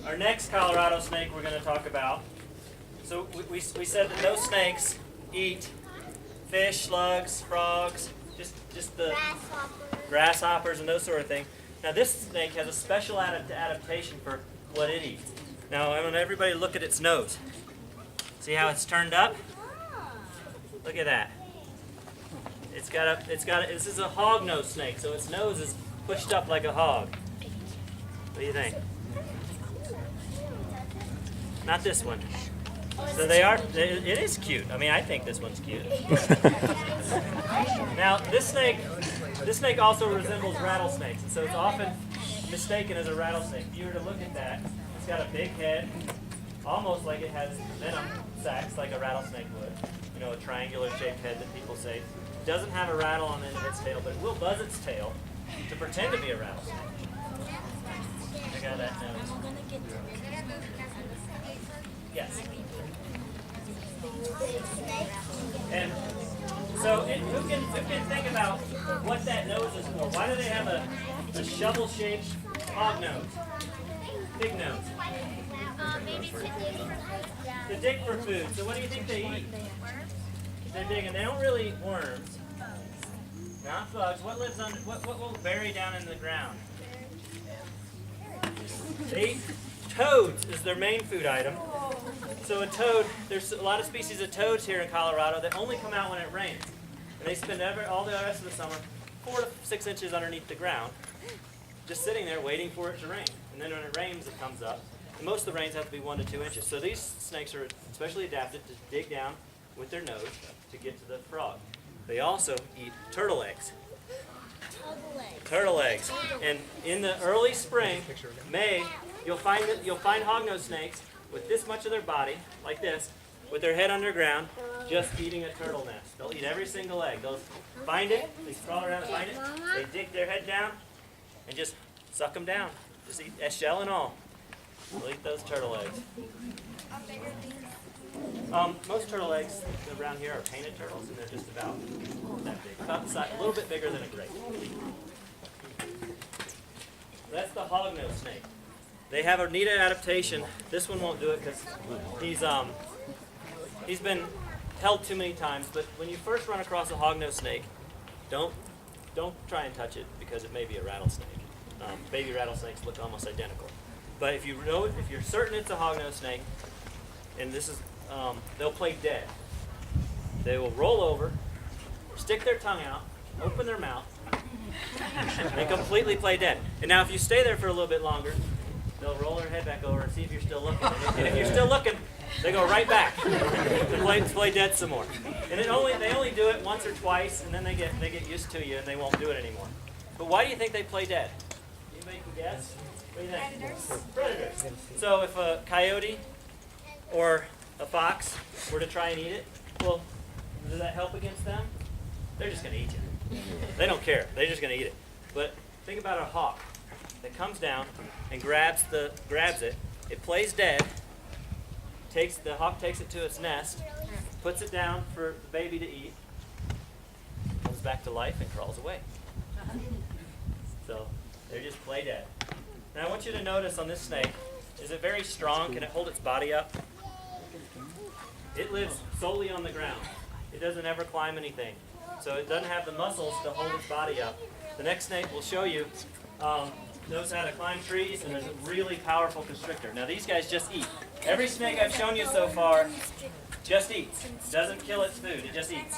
Our next Colorado snake we're going to talk about. So we said that those snakes eat fish, slugs, frogs, just the grasshoppers and those sort of things. Now this snake has a special adaptation for what it eats. Now I want everybody to look at its nose. See how it's turned up? Look at that. This is a hognose snake, so its nose is pushed up like a hog. What do you think? Not this one. So it is cute. I mean, I think this one's cute. Now, this snake also resembles rattlesnakes, and so it's often mistaken as a rattlesnake. If you were to look at that, it's got a big head, almost like it has venom sacs like a rattlesnake would. You know, a triangular shaped head that people say. It doesn't have a rattle on the end of its tail, but it will buzz its tail to pretend to be a rattlesnake. Check out that nose. Yes. And so who can think about what that nose is for? Why do they have a shovel-shaped hog nose? Big nose. Maybe To dig for food. So what do you think they eat? They're digging. They don't really eat worms. Not bugs. What lives under? What will bury down in the ground? They eat toads is their main food item. So a toad, there's a lot of species of toads here in Colorado that only come out when it rains. And they spend all the rest of the summer 4 to 6 inches underneath the ground, just sitting there waiting for it to rain. And then when it rains, it comes up. And most of the rains have to be 1 to 2 inches. So these snakes are especially adapted to dig down with their nose to get to the frog. They also eat turtle eggs. Turtle eggs. And in the early spring, May, you'll find hognose snakes with this much of their body, like this, with their head underground, just eating a turtle nest. They'll eat every single egg. They'll find it, they crawl around and find it, they dig their head down, and just suck them down. Just eat shell and all. They'll eat those turtle eggs. Most turtle eggs around here are painted turtles, and they're just about that big, about the size, a little bit bigger than a grape. That's the hognose snake. They have a neat adaptation. This one won't do it because he's been held too many times. But when you first run across a hognose snake, don't try and touch it because it may be a rattlesnake. Baby rattlesnakes look almost identical. But if you're certain it's a hognose snake, and this is, they'll play dead. They will roll over, stick their tongue out, open their mouth, and completely play dead. And now if you stay there for a little bit longer, they'll roll their head back over and see if you're still looking. And if you're still looking, they go right back to play dead some more. And they only do it once or twice, and then they get used to you and they won't do it anymore. But why do you think they play dead? Anybody can guess? What do you think? Predators. So if a coyote or a fox were to try and eat it, well, does that help against them? They're just going to eat you. They don't care. They're just going to eat it. But think about a hawk that comes down and grabs it. It plays dead. The hawk takes it to its nest, puts it down for the baby to eat, comes back to life and crawls away. So they just play dead. Now I want you to notice on this snake, is it very strong? Can it hold its body up? It lives solely on the ground. It doesn't ever climb anything. So it doesn't have the muscles to hold its body up. The next snake will show you knows how to climb trees and is a really powerful constrictor. Now these guys just eat. Every snake I've shown you so far just eats. Doesn't kill its food, it just eats.